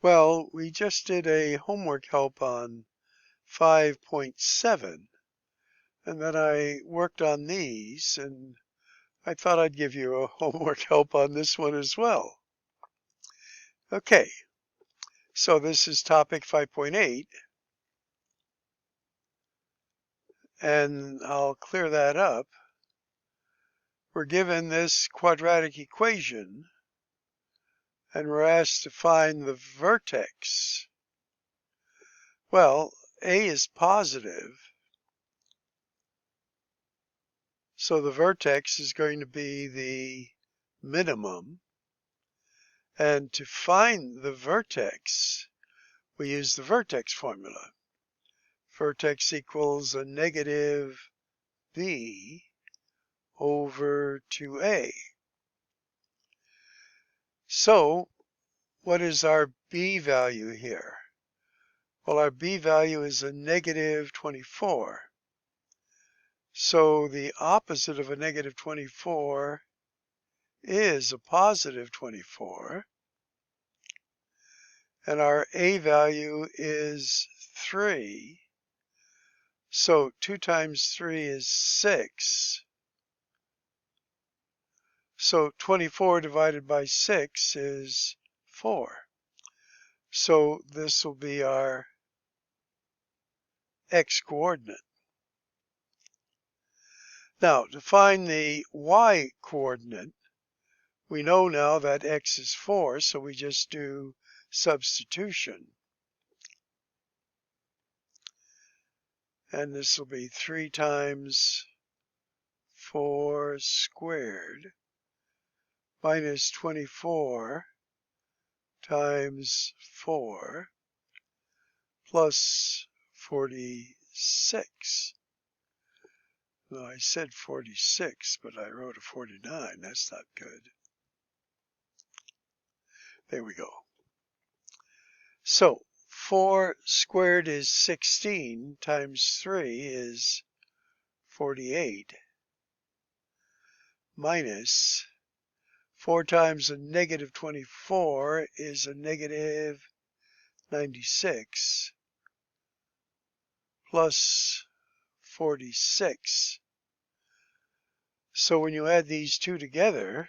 Well, we just did a homework help on 5.7, and then I worked on these, and I thought I'd give you a homework help on this one as well. Okay, so this is topic 5.8, and I'll clear that up. We're given this quadratic equation, and we're asked to find the vertex. Well, A is positive, so the vertex is going to be the minimum. And to find the vertex, we use the vertex formula. Vertex equals a negative b over 2a. So what is our b value here? Well, our b value is a negative 24. So the opposite of a negative 24 is a positive 24. And our a value is 3. So 2 times 3 is 6. So 24 divided by 6 is 4. So this will be our x-coordinate. Now, to find the y-coordinate, we know now that x is 4, so we just do substitution. And this will be 3 times 4 squared minus 24 times 4 plus 46. No, I said 46, but I wrote a 49. That's not good. There we go. So 4 squared is 16 times 3 is 48 minus 4 times a negative 24 is a negative 96 plus 46. So when you add these two together,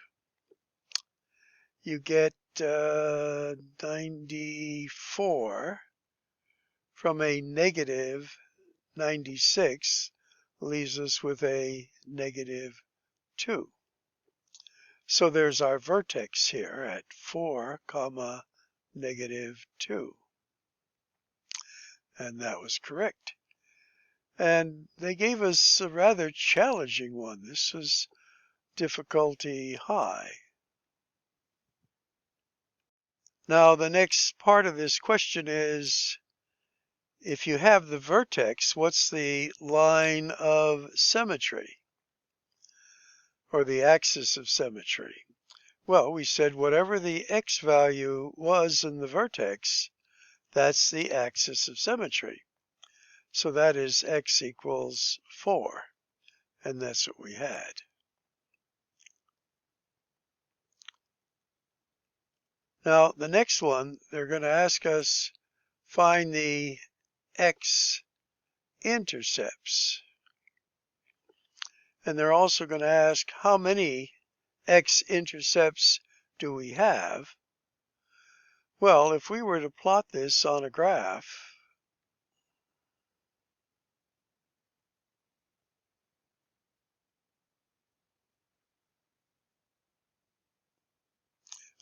you get 94 from a negative 96 leaves us with a negative 2. So there's our vertex here at 4, negative 2. And that was correct. And they gave us a rather challenging one. This was difficulty high. Now the next part of this question is, if you have the vertex, what's the line of symmetry? Or the axis of symmetry? Well, we said whatever the x value was in the vertex, that's the axis of symmetry. So that is x equals 4, and that's what we had. Now, the next one, they're going to ask us find the X-Intercepts. And they're also going to ask how many X-intercepts do we have? Well, if we were to plot this on a graph,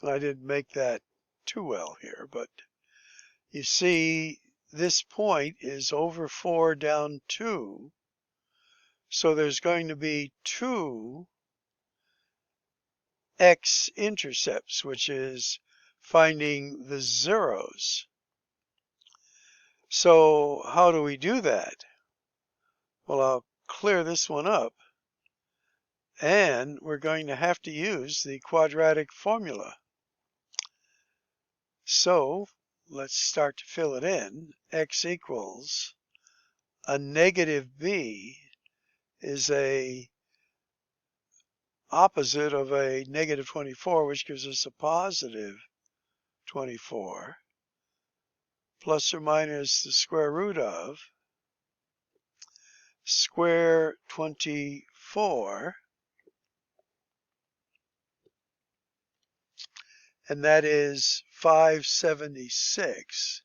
and I didn't make that too well here, but you see this point is over 4 down 2. So there's going to be 2 X-intercepts, which is finding the zeros. So how do we do that? Well, I'll clear this one up, and we're going to have to use the quadratic formula. So let's start to fill it in. X equals a negative b is a opposite of a negative 24, which gives us a positive 24. plus or minus the square root of square 24, and that is 576.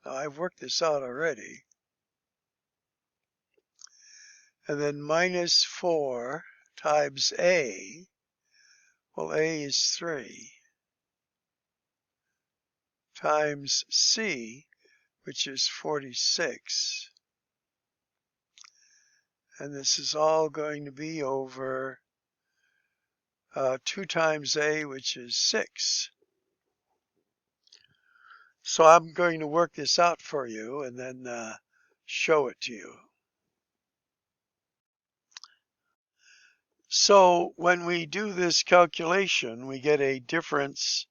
Now I've worked this out already. And then minus 4 times A, well, A is 3, times C, which is 46. And this is all going to be over 2 times A, which is 6. So I'm going to work this out for you and then show it to you. So when we do this calculation, we get a difference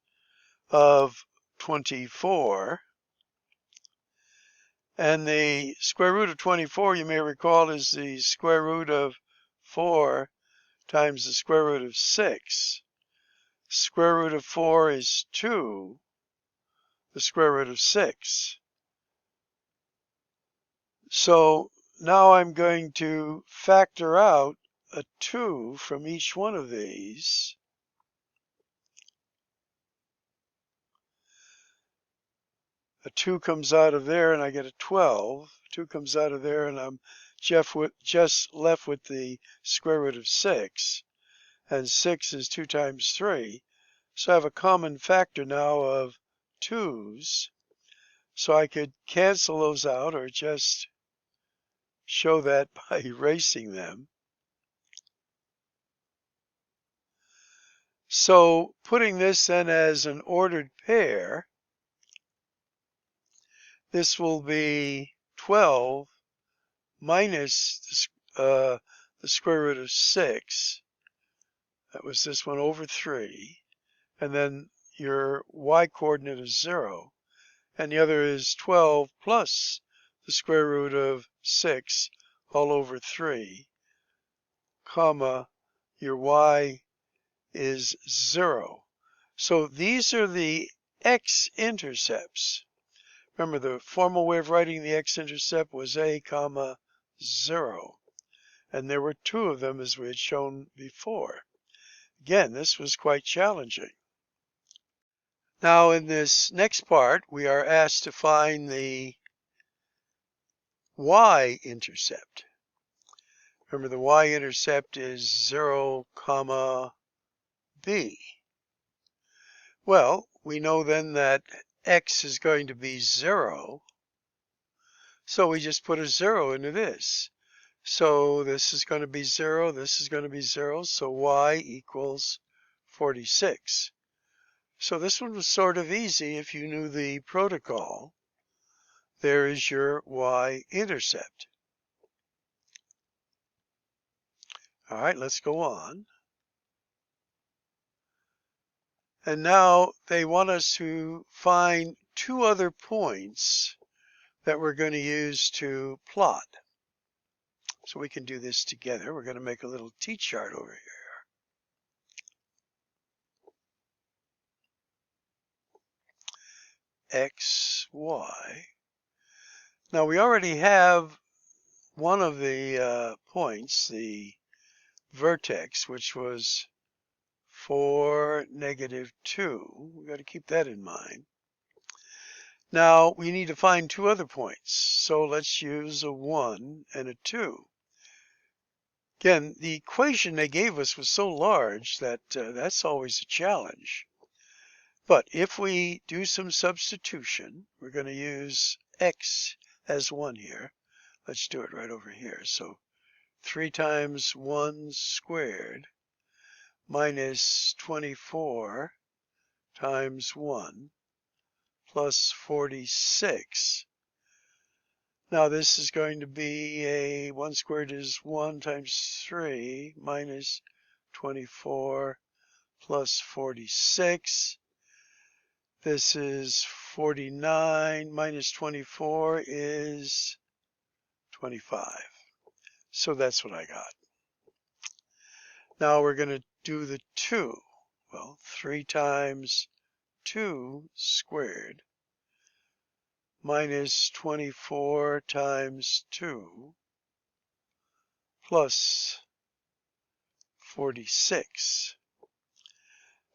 of 24. And the square root of 24, you may recall, is the square root of 4 times the square root of 6. Square root of 4 is 2, the square root of 6. So now I'm going to factor out a 2 from each one of these. A 2 comes out of there and I get a 12. 2 comes out of there and I'm just left with the square root of 6. And 6 is 2 times 3. So I have a common factor now of 2's. So I could cancel those out or just show that by erasing them. So putting this then as an ordered pair, this will be 12 minus the square root of 6. That was this one over 3. And then your y-coordinate is 0. And the other is 12 plus the square root of 6 all over 3, comma, your y is 0. So these are the X-intercepts. Remember, the formal way of writing the X-intercept was A, comma, 0. And there were 2 of them, as we had shown before. Again, this was quite challenging. Now, in this next part, we are asked to find the Y-intercept. Remember, the Y-intercept is 0, comma, B. Well, we know then that X is going to be 0. So we just put a 0 into this. So this is going to be 0, this is going to be 0, so Y equals 46. So this one was sort of easy if you knew the protocol. There is your Y-intercept. All right, let's go on. And now they want us to find 2 other points that we're going to use to plot. So we can do this together. We're going to make a little T-chart over here. X, Y. Now we already have one of the points, the vertex, which was 4, -2. We've got to keep that in mind. Now we need to find 2 other points. So let's use a 1 and a 2. Again, the equation they gave us was so large that that's always a challenge. But if we do some substitution, we're going to use X as 1 here. Let's do it right over here. So 3 times 1 squared minus 24 times 1 plus 46. Now this is going to be a 1 squared is 1 times 3 minus 24 plus 46. This is 49 minus 24 is 25. So that's what I got. Now we're going to do the 2. Well, 3 times 2 squared minus 24 times 2 plus 46.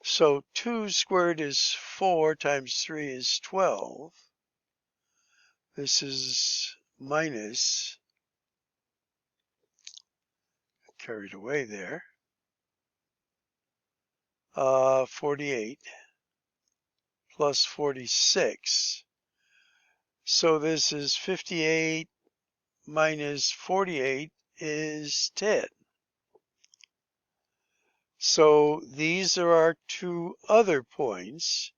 So 2 squared is 4 times 3 is 12. This is minus, carried away there, 48 plus 46. So this is 58 minus 48 is 10. So these are our two other points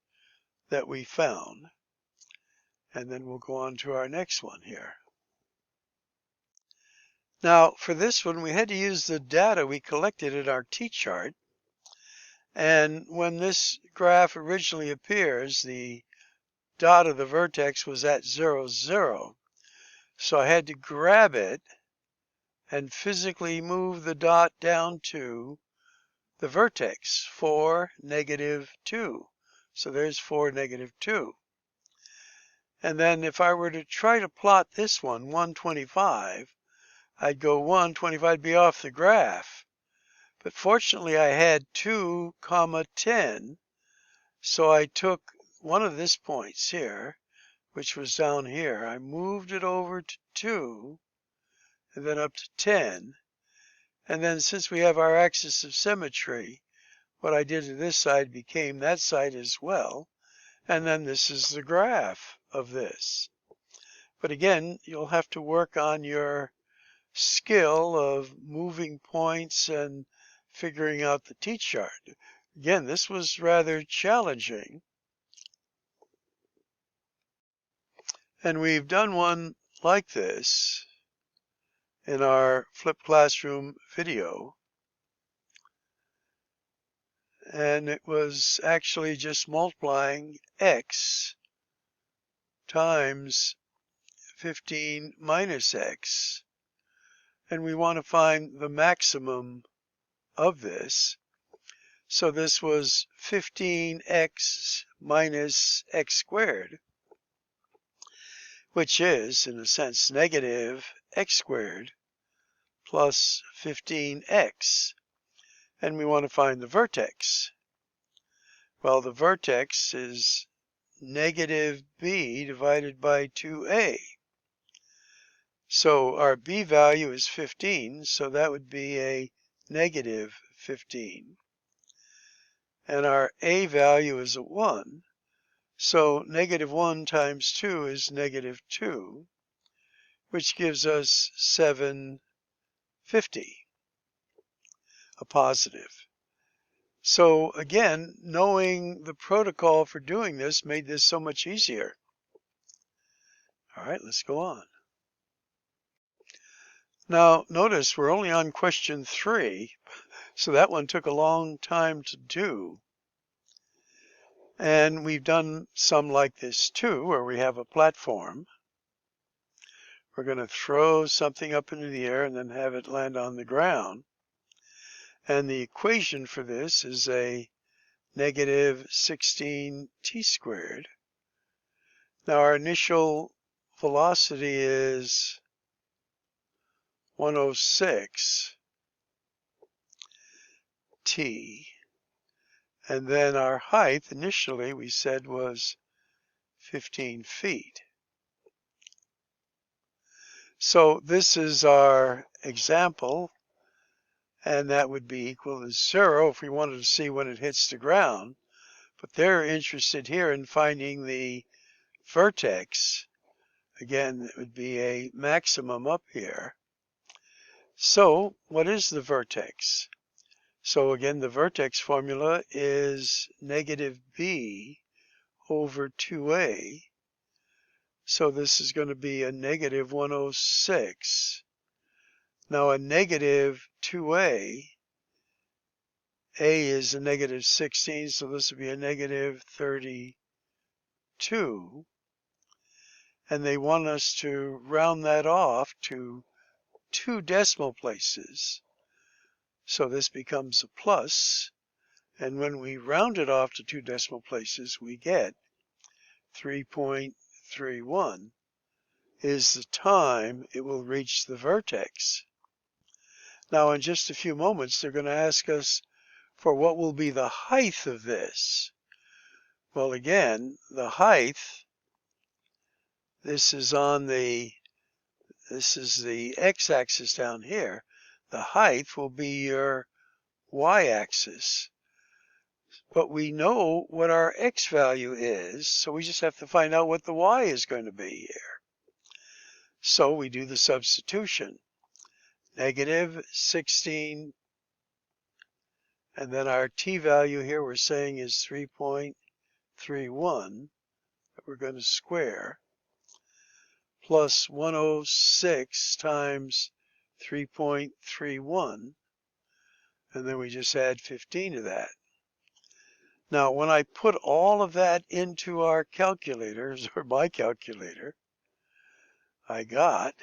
that we found. And then we'll go on to our next one here. Now, for this one, we had to use the data we collected in our t-chart. And when this graph originally appears, the dot of the vertex was at 0, 0. So I had to grab it and physically move the dot down to the vertex, 4, negative 2. So there's 4, negative 2. And then if I were to try to plot this one, 125, I'd go 125 be off the graph. But fortunately I had 2, 10. So I took one of these points here, which was down here. I moved it over to 2 and then up to 10. And then since we have our axis of symmetry, what I did to this side became that side as well. And then this is the graph of this. But again, you'll have to work on your skill of moving points and figuring out the t-chart. Again, this was rather challenging. And we've done one like this in our flipped classroom video. And it was actually just multiplying x times 15 minus x. And we want to find the maximum of this. So this was 15x minus x squared, which is, in a sense, negative x squared plus 15x. And we want to find the vertex. Well, the vertex is negative b divided by 2a. So our b value is 15, so that would be a negative 15. And our a value is a 1. So negative 1 times 2 is negative 2, which gives us 750, a positive. So again, knowing the protocol for doing this made this so much easier. All right, let's go on. Now, notice we're only on question 3, so that one took a long time to do. And we've done some like this too, where we have a platform. We're going to throw something up into the air and then have it land on the ground. And the equation for this is a negative 16t squared. Now our initial velocity is 106 t. And then our height initially we said was 15 feet. So this is our example, and that would be equal to 0 if we wanted to see when it hits the ground. But they're interested here in finding the vertex. Again, it would be a maximum up here. So what is the vertex? So again, the vertex formula is negative b over 2a. So this is going to be a negative 106. Now a negative 2a, a is a negative 16, so this would be a negative 32. And they want us to round that off to 2 decimal places. So this becomes a plus. And when we round it off to 2 decimal places, we get 3.3 0.31 is the time it will reach the vertex. Now, in just a few moments, they're going to ask us for what will be the height of this. Well, again, the height, this is the x-axis down here. The height will be your y-axis. But we know what our x value is, so we just have to find out what the y is going to be here. So we do the substitution. -16, and then our t value here we're saying is 3.31 that we're going to square, plus 106 times 3.31, and then we just add 15 to that. Now, when I put all of that into our calculators, or my calculator, I got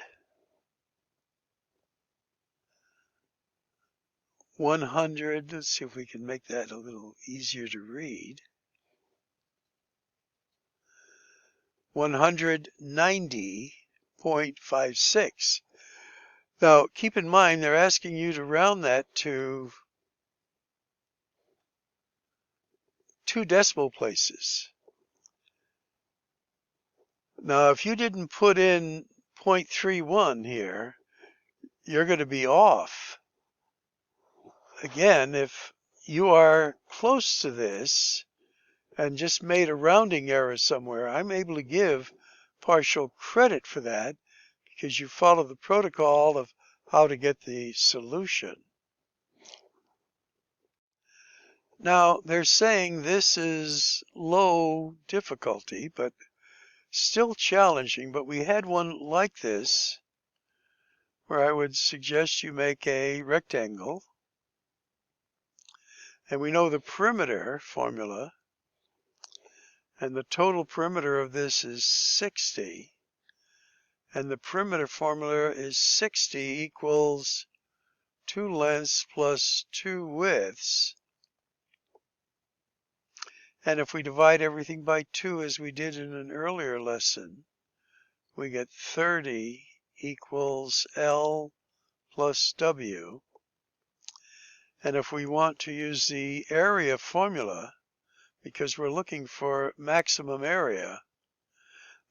100, let's see if we can make that a little easier to read, 190.56. Now, keep in mind, they're asking you to round that to 2 decimal places. Now, if you didn't put in 0.31 here, you're going to be off. Again, if you are close to this and just made a rounding error somewhere, I'm able to give partial credit for that because you follow the protocol of how to get the solution. Now, they're saying this is low difficulty, but still challenging. But we had one like this where I would suggest you make a rectangle. And we know the perimeter formula. And the total perimeter of this is 60. And the perimeter formula is 60 equals 2 lengths plus 2 widths. And if we divide everything by 2 as we did in an earlier lesson, we get 30 equals L plus W. And if we want to use the area formula, because we're looking for maximum area,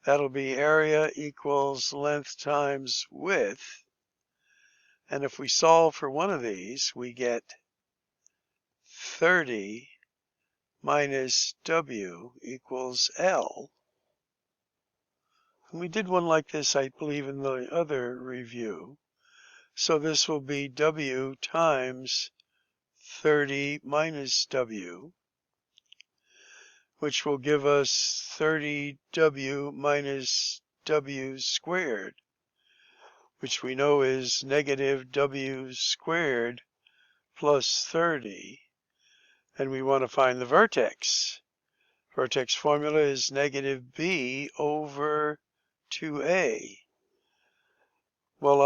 that'll be area equals length times width. And if we solve for one of these, we get 30 minus W equals L. And we did one like this, I believe, in the other review. So this will be W times 30 minus W, which will give us 30W minus W squared, which we know is negative W squared plus 30. And we want to find the vertex. Vertex formula is negative B over 2A. Well, we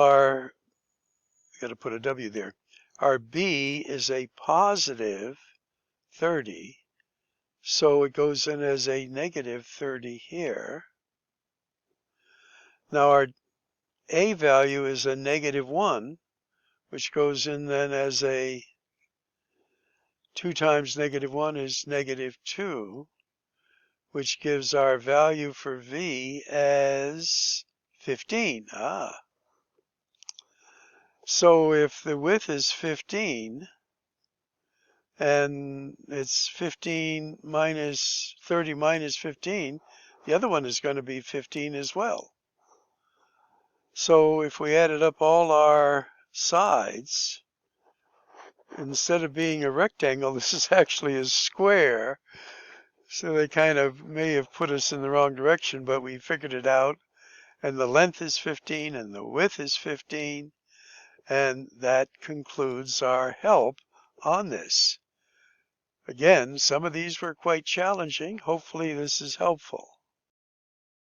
got to put a W there. Our B is a positive 30, so it goes in as a negative 30 here. Now our A value is a negative 1, which goes in then as a 2 times negative 1 is negative 2, which gives our value for V as 15. So if the width is 15, and it's 15 minus 30 minus 15, the other one is going to be 15 as well. So if we added up all our sides, instead of being a rectangle, this is actually a square. So they kind of may have put us in the wrong direction, but we figured it out. And the length is 15 and the width is 15. And that concludes our help on this. Again, some of these were quite challenging. Hopefully this is helpful.